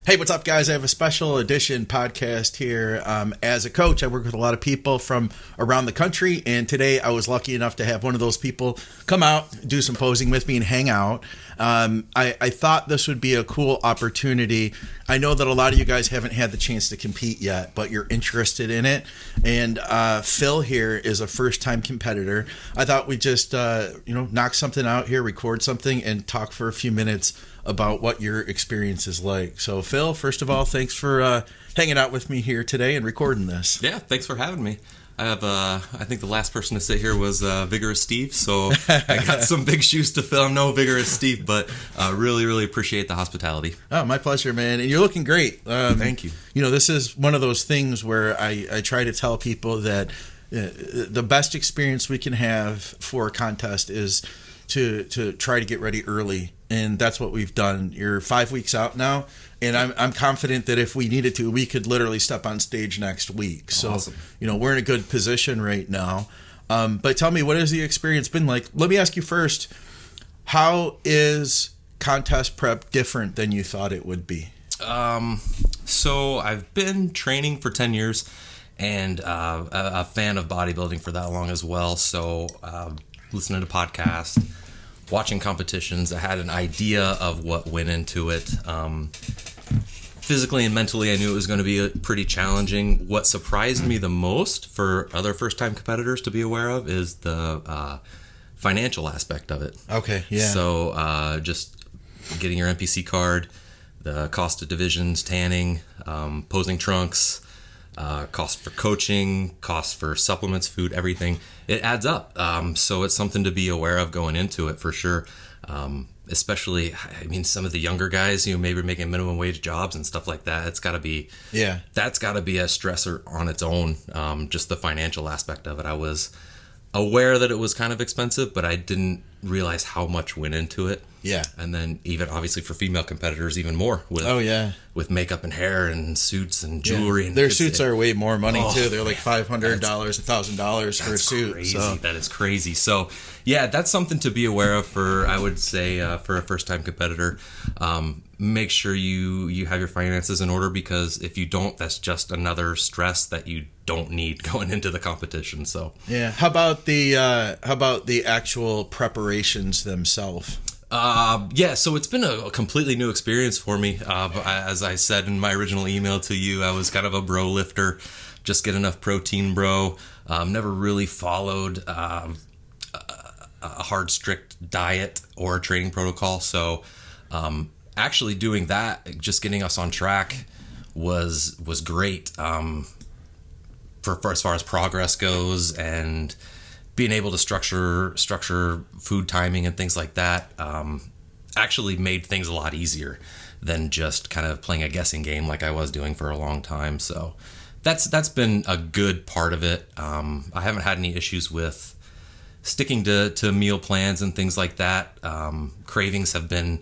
Hey, what's up, guys? I have a special edition podcast here. As a coach, I work with a lot of people from around the country, and today I was lucky enough to have one of those people come out, do some posing with me, and hang out. I thought this would be a cool opportunity. I know that a lot of you guys haven't had the chance to compete yet, but you're interested in it. And Phil here is a first-time competitor. I thought we'd just knock something out here, record something, and talk for a few minutes about what your experience is like. So, Phil, first of all, thanks for hanging out with me here today and recording this. Yeah, thanks for having me. I have, I think the last person to sit here was Vigorous Steve, so I got some big shoes to fill. I'm no Vigorous Steve, but really, really appreciate the hospitality. Oh, my pleasure, man. And you're looking great. Thank you. You know, this is one of those things where I try to tell people that the best experience we can have for a contest is to try to get ready early. And that's what we've done. You're 5 weeks out now, and I'm confident that if we needed to, we could literally step on stage next week. So, awesome. We're in a good position right now. But tell me, what has the experience been like? Let me ask you first, how is contest prep different than you thought it would be? So I've been training for 10 years and a fan of bodybuilding for that long as well. So listening to podcasts, watching competitions, I had an idea of what went into it. Physically and mentally, I knew it was going to be pretty challenging. What surprised me the most for other first-time competitors to be aware of is the financial aspect of it. Okay, yeah. So just getting your NPC card, the cost of divisions, tanning, posing trunks, cost for coaching, cost for supplements, food, everything. It adds up. So it's something to be aware of going into it for sure. Especially, I mean, some of the younger guys, maybe making minimum wage jobs and stuff like that. It's got to be, that's got to be a stressor on its own. Just the financial aspect of it. I was aware that it was kind of expensive, but I didn't realize how much went into it. Yeah. And then even obviously for female competitors, even more with with makeup and hair and suits and jewelry. Yeah. And their suits are way more money too. They're like $500, $1,000 for a suit. Crazy. So. That is crazy. So yeah, that's something to be aware of for, I would say, for a first-time competitor. Make sure you have your finances in order, because if you don't, that's just another stress that you don't need going into the competition. So yeah, how about the actual preparations themselves? So it's been a completely new experience for me. As I said in my original email to you, I was kind of a bro lifter, just get enough protein, bro. Never really followed a hard, strict diet or training protocol. So actually doing that, just getting us on track was great for as far as progress goes, and being able to structure food timing and things like that actually made things a lot easier than just kind of playing a guessing game like I was doing for a long time. So that's been a good part of it. I haven't had any issues with sticking to meal plans and things like that. Cravings have been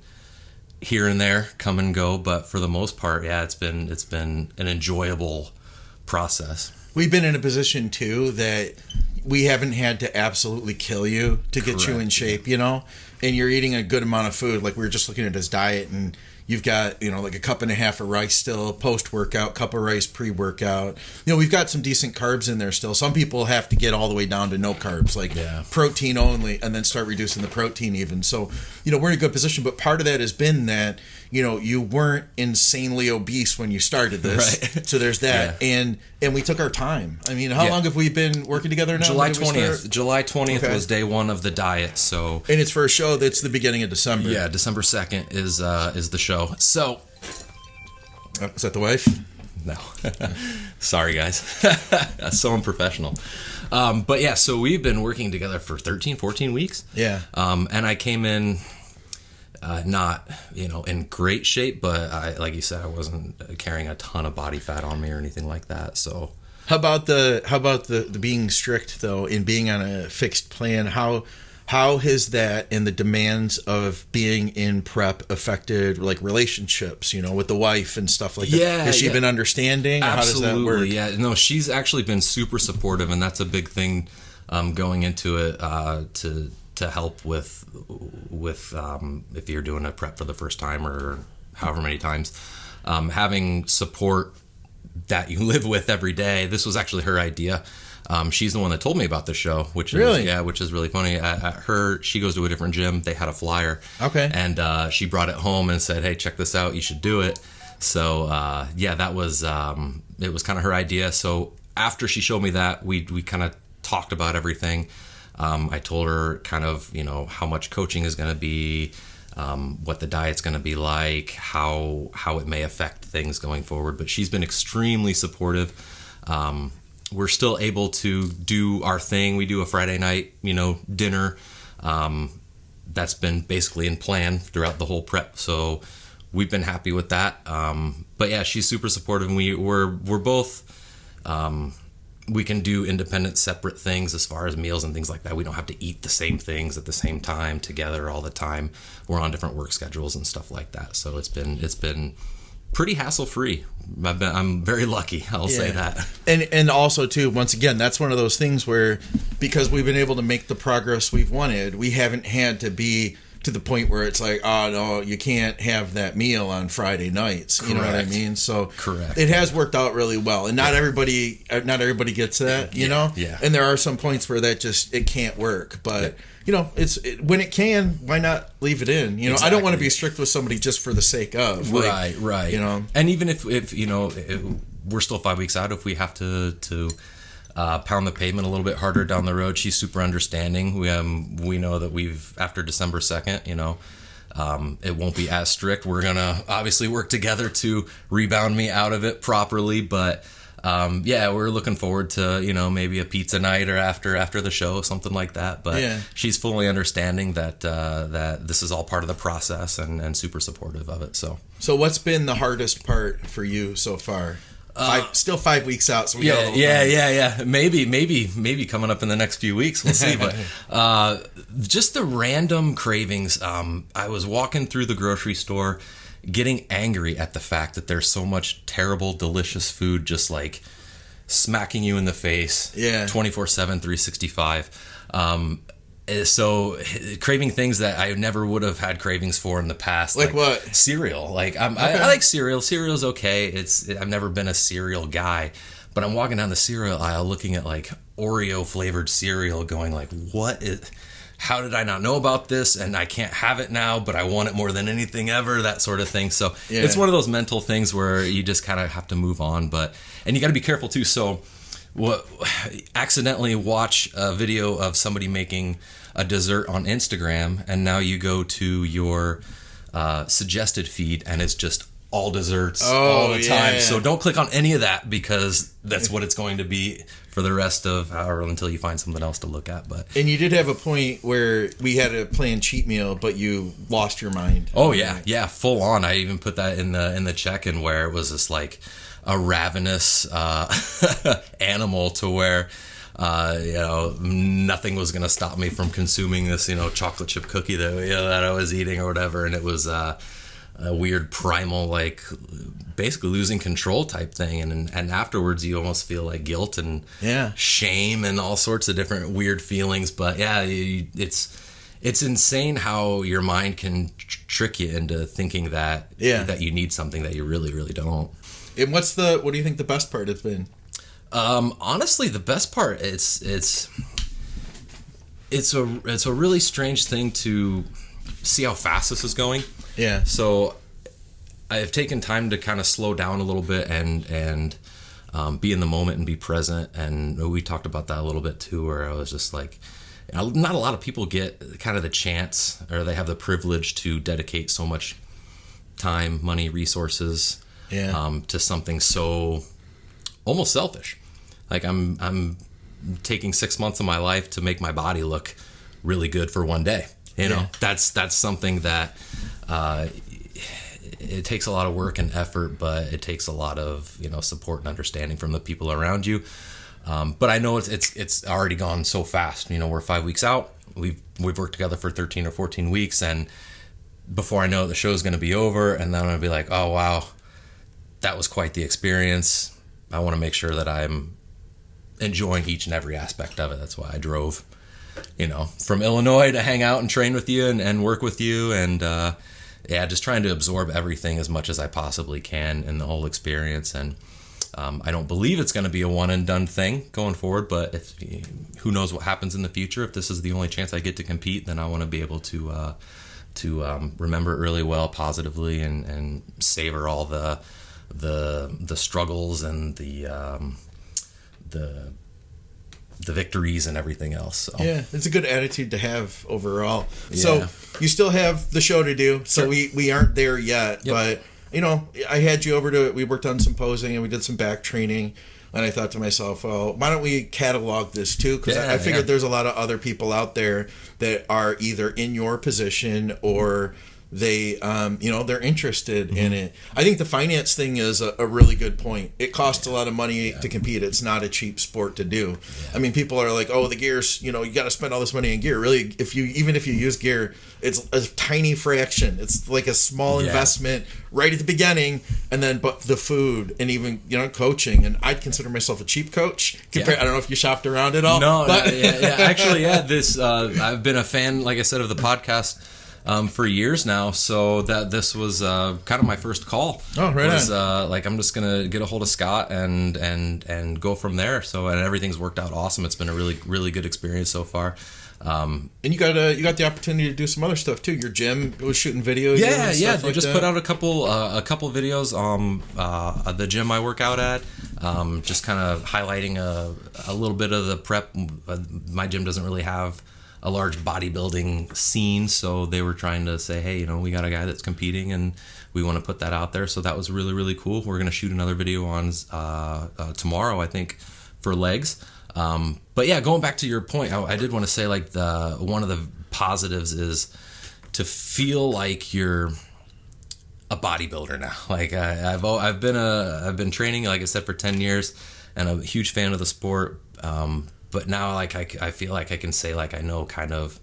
here and there, come and go, but for the most part, yeah, it's been an enjoyable process. We've been in a position too that we haven't had to absolutely kill you to get you in shape, and you're eating a good amount of food. Like we were just looking at his diet, and you've got, like a cup and a half of rice still post-workout, cup of rice pre-workout. We've got some decent carbs in there still. Some people have to get all the way down to no carbs, like protein only, and then start reducing the protein even. So, we're in a good position. But part of that has been that, you weren't insanely obese when you started this. Right. So there's that. Yeah. And we took our time. I mean, how long have we been working together now? July 20th. July 20th was day one of the diet. So, and it's for a show that's the beginning of December. Yeah, December 2nd is the show. So, is that the wife? No. Sorry, guys. That's so unprofessional. But yeah, so we've been working together for 13, 14 weeks. Yeah. And I came in not, in great shape, but like you said, I wasn't carrying a ton of body fat on me or anything like that. So how about the being strict though, in being on a fixed plan? How has that and the demands of being in prep affected like relationships, with the wife and stuff like that? Yeah. Has she been understanding? Absolutely. How does that work? Yeah. No, she's actually been super supportive, and that's a big thing going into it to help with if you're doing a prep for the first time or however many times. having support that you live with every day. This was actually her idea. She's the one that told me about the show, which is really funny. She goes to a different gym. They had a flyer. Okay. And she brought it home and said, "Hey, check this out. You should do it." So that was it was kind of her idea. So after she showed me that, we kind of talked about everything. I told her kind of, how much coaching is going to be, what the diet's going to be like, how it may affect things going forward. But she's been extremely supportive. We're still able to do our thing. We do a Friday night, dinner. That's been basically in plan throughout the whole prep. So we've been happy with that. But yeah, she's super supportive, and we're both, we can do independent, separate things as far as meals and things like that. We don't have to eat the same things at the same time together all the time. We're on different work schedules and stuff like that. So it's been pretty hassle-free. I'm very lucky, I'll say that. And also, too, once again, that's one of those things where, because we've been able to make the progress we've wanted, we haven't had to be to the point where it's like, oh, no, you can't have that meal on Friday nights. Correct. You know what I mean? So correct. It has worked out really well. And not everybody gets that, you know? Yeah. And there are some points where that it can't work. But, when it can, why not leave it in? Exactly. I don't want to be strict with somebody just for the sake of. Right. And even if we're still 5 weeks out, if we have to pound the pavement a little bit harder down the road, she's super understanding. We know that after December 2nd, it won't be as strict. We're gonna obviously work together to rebound me out of it properly, but we're looking forward to maybe a pizza night or after the show, something like that. But she's fully understanding that this is all part of the process and super supportive of it. So what's been the hardest part for you so far? Still 5 weeks out, so we got a little time. Maybe coming up in the next few weeks, we'll see. But just the random cravings. I was walking through the grocery store, getting angry at the fact that there's so much terrible, delicious food just like smacking you in the face, 24/7, 365. So craving things that I never would have had cravings for in the past. Like what? Cereal. I like cereal. Cereal's okay. I've never been a cereal guy, but I'm walking down the cereal aisle looking at like Oreo flavored cereal going like, how did I not know about this? And I can't have it now, but I want it more than anything ever, that sort of thing. So it's one of those mental things where you just kind of have to move on, and you got to be careful too. So accidentally watch a video of somebody making a dessert on Instagram, and now you go to your suggested feed and it's just all desserts all the time. So don't click on any of that, because that's what it's going to be for the rest of until you find something else to look at. And you did have a point where we had a planned cheat meal, but you lost your mind. Oh yeah, full on. I even put that in the check-in, where it was just like a ravenous animal, to where nothing was going to stop me from consuming this chocolate chip cookie that I was eating or whatever. And it was a weird primal, like basically losing control type thing, and afterwards you almost feel like guilt and shame and all sorts of different weird feelings. But it's insane how your mind can trick you into thinking that you need something that you really, really don't. And what do you think the best part has been? Honestly, the best part, it's a really strange thing to see how fast this is going. Yeah. So I've taken time to kind of slow down a little bit and be in the moment and be present. And we talked about that a little bit too, where I was just like, not a lot of people get kind of the chance, or they have the privilege to dedicate so much time, money, resources to something so almost selfish. Like I'm taking 6 months of my life to make my body look really good for one day. That's something that it takes a lot of work and effort, but it takes a lot of support and understanding from the people around you. But I know it's already gone so fast. We're 5 weeks out. We've worked together for 13 or 14 weeks, and before I know it, the show's going to be over, and then I'm going to be like, oh wow, that was quite the experience. I want to make sure that I'm enjoying each and every aspect of it. That's why I drove, from Illinois to hang out and train with you and work with you. And yeah, just trying to absorb everything as much as I possibly can in the whole experience. And I don't believe it's going to be a one and done thing going forward, but who knows what happens in the future. If this is the only chance I get to compete, then I want to be able to remember it really well, positively, and savor all the struggles and the victories and everything else. So. Yeah, it's a good attitude to have overall. Yeah. So you still have the show to do. So Sure. we aren't there yet, Yep. but I had you over to, we worked on some posing and we did some back training. And I thought to myself, well, why don't we catalog this too? Because I figured there's a lot of other people out there that are either in your position or they, they're interested in it. I think the finance thing is a really good point. It costs a lot of money to compete. It's not a cheap sport to do. Yeah. I mean, people are like, oh, the gear's, you got to spend all this money in gear. Really, even if you use gear, it's a tiny fraction. It's like a small investment right at the beginning, and then but the food and even coaching. And I'd consider myself a cheap coach. I don't know if you shopped around at all. No, but actually, this I've been a fan, like I said, of the podcast for years now. So that this was kind of my first call. Oh, right. Was I'm just gonna get a hold of Scott and go from there. So and everything's worked out awesome. It's been a really really good experience so far. And you got the opportunity to do some other stuff too. Your gym was shooting videos. Yeah. They just put out a couple videos. The gym I work out at, just kind of highlighting a little bit of the prep. My gym doesn't really have a large bodybuilding scene, so they were trying to say, hey, we got a guy that's competing and we want to put that out there. So that was really really cool. We're going to shoot another video on tomorrow, I think, for legs. But yeah, going back to your point, I did want to say one of the positives is to feel like you're a bodybuilder now. Like I've been training, like I said, for 10 years, and I'm a huge fan of the sport. But now, I feel like I can say I know kind of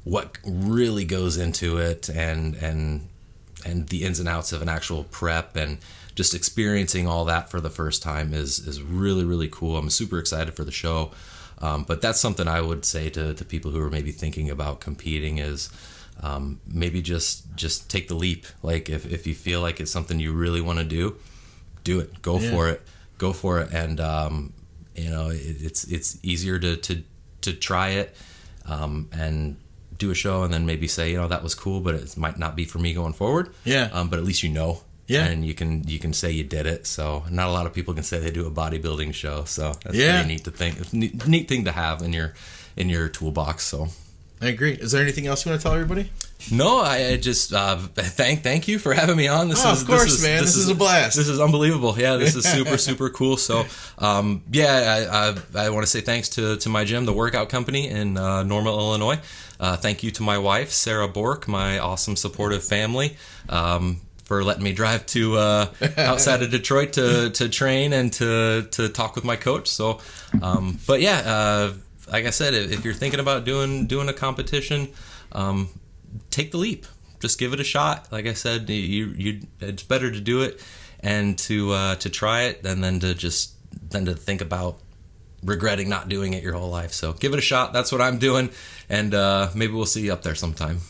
what really goes into it, and the ins and outs of an actual prep, and just experiencing all that for the first time is really really cool. I'm super excited for the show. But that's something I would say to people who are maybe thinking about competing is maybe just take the leap. Like if you feel like it's something you really want to do it. Go for it. And it's easier to try it and do a show and then maybe say, that was cool, but it might not be for me going forward. Yeah. But at least and you can say you did it. So not a lot of people can say they do a bodybuilding show. So that's pretty neat to think. It's a neat thing to have in your toolbox. So I agree. Is there anything else you want to tell everybody? No, I just thank you for having me on. This is a blast. This is unbelievable. Yeah, this is super super cool. So I want to say thanks to my gym, the Workout Company in Normal, Illinois. Thank you to my wife, Sarah Bourque, my awesome supportive family. For letting me drive to outside of Detroit to train and to talk with my coach. So, like I said, if you're thinking about doing a competition, take the leap. Just give it a shot. Like I said, it's better to do it and to try it than to think about regretting not doing it your whole life. So give it a shot. That's what I'm doing, and maybe we'll see you up there sometime.